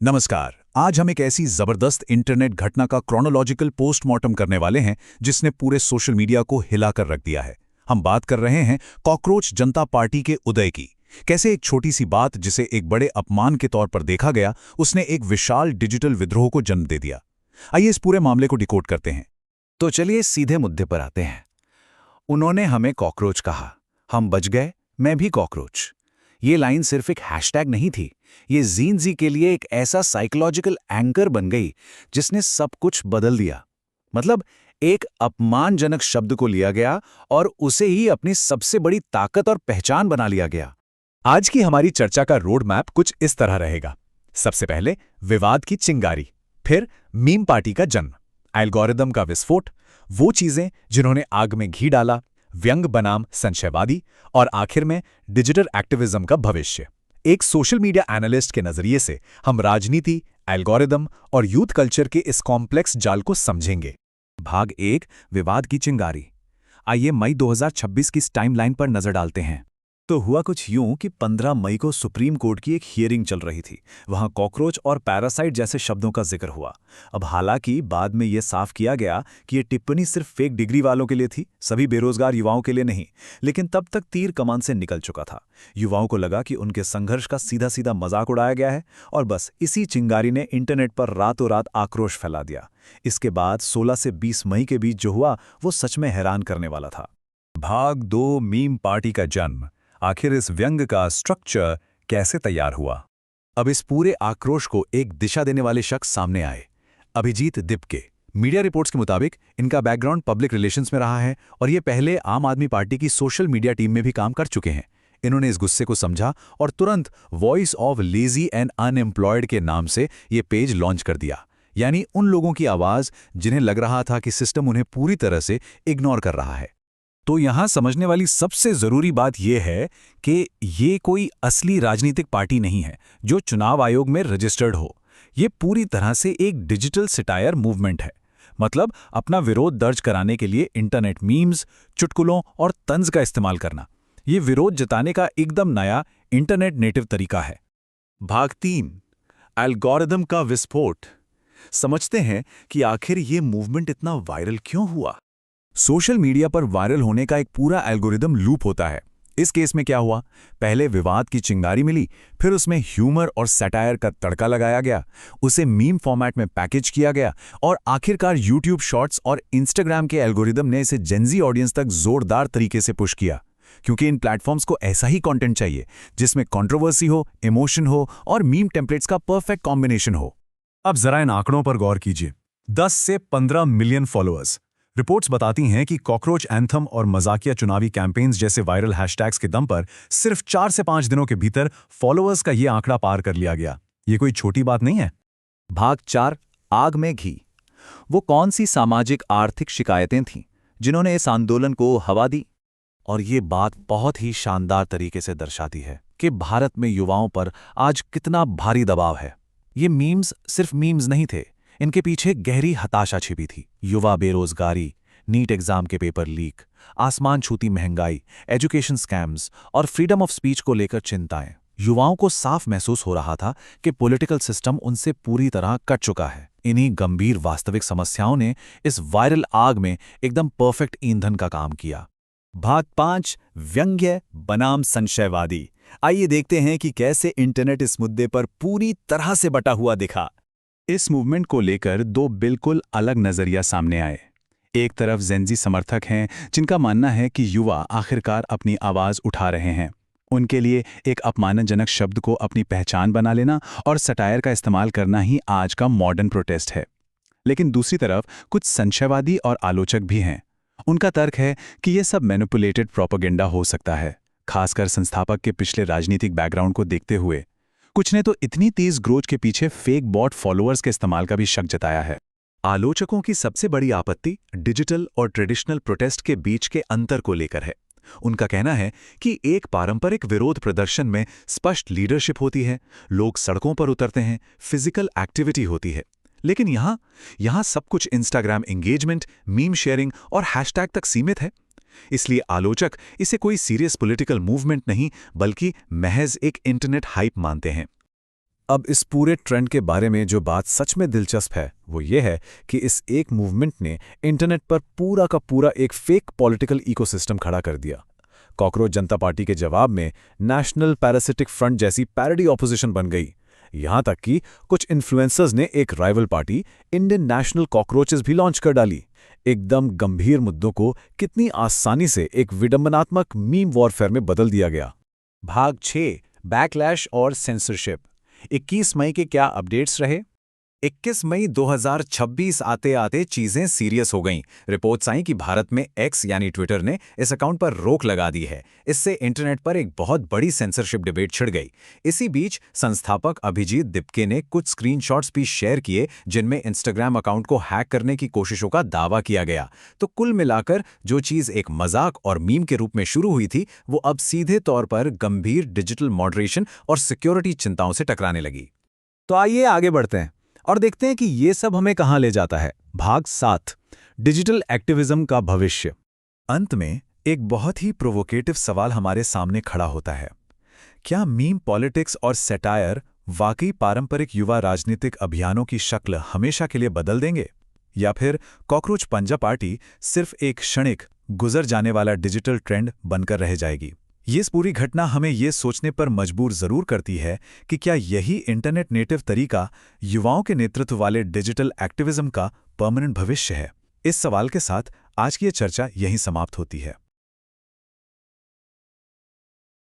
नमस्कार। आज हम एक ऐसी जबरदस्त इंटरनेट घटना का क्रोनोलॉजिकल पोस्टमार्टम करने वाले हैं जिसने पूरे सोशल मीडिया को हिलाकर रख दिया है। हम बात कर रहे हैं कॉकरोच जनता पार्टी के उदय की। कैसे एक छोटी सी बात जिसे एक बड़े अपमान के तौर पर देखा गया, उसने एक विशाल डिजिटल विद्रोह को जन्म दे दिया। आइए इस पूरे मामले को डिकोड करते हैं। तो चलिए सीधे मुद्दे पर आते हैं। उन्होंने हमें कॉकरोच कहा, हम बच गए, मैं भी कॉकरोच। ये लाइन सिर्फ एक हैशटैग नहीं थी, ये जीनजी के लिए एक ऐसा साइकोलॉजिकल एंकर बन गई जिसने सब कुछ बदल दिया। मतलब एक अपमानजनक शब्द को लिया गया और उसे ही अपनी सबसे बड़ी ताकत और पहचान बना लिया गया। आज की हमारी चर्चा का रोड मैप कुछ इस तरह रहेगा। सबसे पहले विवाद की चिंगारी, फिर मीम पार्टी का जन्म, एल्गोरिदम का विस्फोट, वो चीजें जिन्होंने आग में घी डाला, व्यंग बनाम संशयवादी, और आखिर में डिजिटल एक्टिविज्म का भविष्य। एक सोशल मीडिया एनालिस्ट के नजरिए से हम राजनीति, एल्गोरिदम और यूथ कल्चर के इस कॉम्प्लेक्स जाल को समझेंगे। भाग 1, विवाद की चिंगारी। आइए मई 2026 की इस टाइमलाइन पर नजर डालते हैं। तो हुआ कुछ यूं कि 15 मई को सुप्रीम कोर्ट की एक हियरिंग चल रही थी। वहां कॉकरोच और पैरासाइट जैसे शब्दों का जिक्र हुआ। अब हालांकि बाद में यह साफ किया गया कि यह टिप्पणी सिर्फ फेक डिग्री वालों के लिए थी, सभी बेरोजगार युवाओं के लिए नहीं। लेकिन तब तक तीर कमान से निकल चुका था। युवाओं को लगा कि उनके संघर्ष का सीधा सीधा मजाक उड़ाया गया है, और बस इसी चिंगारी ने इंटरनेट पर रातों रात आक्रोश फैला दिया। इसके बाद 16 से 20 मई के बीच जो हुआ वो सच में हैरान करने वाला था। भाग 2, मीम पार्टी का जन्म। आखिर इस व्यंग का स्ट्रक्चर कैसे तैयार हुआ? अब इस पूरे आक्रोश को एक दिशा देने वाले शख्स सामने आए, अभिजीत दिपके। मीडिया रिपोर्ट्स के मुताबिक इनका बैकग्राउंड पब्लिक रिलेशंस में रहा है और ये पहले आम आदमी पार्टी की सोशल मीडिया टीम में भी काम कर चुके हैं। इन्होंने इस गुस्से को समझा और तुरंत voice of lazy and unemployed के नाम से ये पेज लॉन्च कर दिया। यानी उन लोगों की आवाज जिन्हें लग रहा था कि सिस्टम उन्हें पूरी तरह से इग्नोर कर रहा है। तो यहां समझने वाली सबसे जरूरी बात यह है कि ये कोई असली राजनीतिक पार्टी नहीं है जो चुनाव आयोग में रजिस्टर्ड हो। ये पूरी तरह से एक डिजिटल सटायर मूवमेंट है। मतलब अपना विरोध दर्ज कराने के लिए इंटरनेट मीम्स, चुटकुलों और तंज का इस्तेमाल करना। ये विरोध जताने का एकदम नया इंटरनेट नेटिव तरीका है। भाग 3, एल्गोरिदम का विस्फोट। समझते हैं कि आखिर ये मूवमेंट इतना वायरल क्यों हुआ। सोशल मीडिया पर वायरल होने का एक पूरा एल्गोरिदम लूप होता है। इस केस में क्या हुआ, पहले विवाद की चिंगारी मिली, फिर उसमें ह्यूमर और सटायर का तड़का लगाया गया, उसे मीम फॉर्मेट में पैकेज किया गया, और आखिरकार यूट्यूब शॉर्ट्स और इंस्टाग्राम के एल्गोरिदम ने इसे जेनजी ऑडियंस तक जोरदार तरीके से पुश किया। क्योंकि इन प्लेटफॉर्म्स को ऐसा ही कंटेंट चाहिए जिसमें कंट्रोवर्सी हो, इमोशन हो और मीम टेम्पलेट्स का परफेक्ट कॉम्बिनेशन हो। अब जरा इन आंकड़ों पर गौर कीजिए। 10 से 15 मिलियन फॉलोअर्स। रिपोर्ट्स बताती हैं कि कॉकरोच एंथम और मजाकिया चुनावी कैंपेन्स जैसे वायरल हैशटैग्स के दम पर सिर्फ 4 से 5 दिनों के भीतर फॉलोअर्स का ये आंकड़ा पार कर लिया गया। ये कोई छोटी बात नहीं है। भाग 4, आग में घी। वो कौन सी सामाजिक आर्थिक शिकायतें थीं जिन्होंने इस आंदोलन को हवा दी? और ये बात बहुत ही शानदार तरीके से दर्शाती है कि भारत में युवाओं पर आज कितना भारी दबाव है। ये मीम्स सिर्फ मीम्स नहीं थे, इनके पीछे गहरी हताशा छिपी थी। युवा बेरोजगारी, नीट एग्जाम के पेपर लीक, आसमान छूती महंगाई, एजुकेशन स्कैम्स और फ्रीडम ऑफ स्पीच को लेकर चिंताएं। युवाओं को साफ महसूस हो रहा था कि पॉलिटिकल सिस्टम उनसे पूरी तरह कट चुका है। इन्हीं गंभीर वास्तविक समस्याओं ने इस वायरल आग में एकदम परफेक्ट ईंधन का काम किया। भाग 5, व्यंग्य बनाम संशयवादी। आइए देखते हैं कि कैसे इंटरनेट इस मुद्दे पर पूरी तरह से बटा हुआ दिखा। इस मूवमेंट को लेकर 2 बिल्कुल अलग नजरिया सामने आए। एक तरफ जेनजी समर्थक हैं जिनका मानना है कि युवा आखिरकार अपनी आवाज उठा रहे हैं। उनके लिए एक अपमानजनक शब्द को अपनी पहचान बना लेना और सटायर का इस्तेमाल करना ही आज का मॉडर्न प्रोटेस्ट है। लेकिन दूसरी तरफ कुछ संशयवादी और आलोचक भी हैं। उनका तर्क है कि यह सब मैनिपुलेटेड प्रोपेगेंडा हो सकता है, खासकर संस्थापक के पिछले राजनीतिक बैकग्राउंड को देखते हुए। कुछ ने तो इतनी तेज ग्रोथ के पीछे फेक बॉट फॉलोअर्स के इस्तेमाल का भी शक जताया है। आलोचकों की सबसे बड़ी आपत्ति डिजिटल और ट्रेडिशनल प्रोटेस्ट के बीच के अंतर को लेकर है। उनका कहना है कि एक पारंपरिक विरोध प्रदर्शन में स्पष्ट लीडरशिप होती है, लोग सड़कों पर उतरते हैं, फिजिकल एक्टिविटी होती है। लेकिन यहाँ सब कुछ इंस्टाग्राम एंगेजमेंट, मीम शेयरिंग और हैशटैग तक सीमित है। इसलिए आलोचक इसे कोई सीरियस पॉलिटिकल मूवमेंट नहीं बल्कि महज एक इंटरनेट हाइप मानते हैं। अब इस पूरे ट्रेंड के बारे में जो बात सच में दिलचस्प है वो ये है कि इस एक मूवमेंट ने इंटरनेट पर पूरा का पूरा एक फेक पॉलिटिकल इकोसिस्टम खड़ा कर दिया। कॉकरोच जनता पार्टी के जवाब में नेशनल पैरासिटिक फ्रंट जैसी पैरोडी ऑपोजिशन बन गई। यहां तक कि कुछ इन्फ्लुएंसर्स ने एक rival party Indian national cockroaches भी लॉन्च कर डाली। एकदम गंभीर मुद्दों को कितनी आसानी से एक विडंबनात्मक मीम वॉरफेयर में बदल दिया गया। भाग 6 बैकलैश और सेंसरशिप। 21 मई के क्या अपडेट्स रहे? 21 मई 2026 आते आते चीजें सीरियस हो गईं। रिपोर्ट्स आई कि भारत में एक्स यानी ट्विटर ने इस अकाउंट पर रोक लगा दी है। इससे इंटरनेट पर एक बहुत बड़ी सेंसरशिप डिबेट छिड़ गई। इसी बीच संस्थापक अभिजीत दिपके ने कुछ स्क्रीनशॉट्स भी शेयर किए जिनमें इंस्टाग्राम अकाउंट को हैक करने की कोशिशों का दावा किया गया। तो कुल मिलाकर जो चीज एक मजाक और मीम के रूप में शुरू हुई थी वो अब सीधे तौर पर गंभीर डिजिटल मॉडरेशन और सिक्योरिटी चिंताओं से टकराने लगी। तो आइए आगे बढ़ते हैं और देखते हैं कि ये सब हमें कहां ले जाता है। भाग 7 डिजिटल एक्टिविज्म का भविष्य। अंत में एक बहुत ही प्रोवोकेटिव सवाल हमारे सामने खड़ा होता है। क्या मीम पॉलिटिक्स और सैटायर वाकई पारंपरिक युवा राजनीतिक अभियानों की शक्ल हमेशा के लिए बदल देंगे? या फिर कॉकरोच पंजा पार्टी सिर्फ एक क्षणिक गुजर जाने वाला डिजिटल ट्रेंड बनकर रह जाएगी? ये पूरी घटना हमें ये सोचने पर मजबूर जरूर करती है कि क्या यही इंटरनेट नेटिव तरीका युवाओं के नेतृत्व वाले डिजिटल एक्टिविज्म का परमानेंट भविष्य है? इस सवाल के साथ आज की ये चर्चा यहीं समाप्त होती है।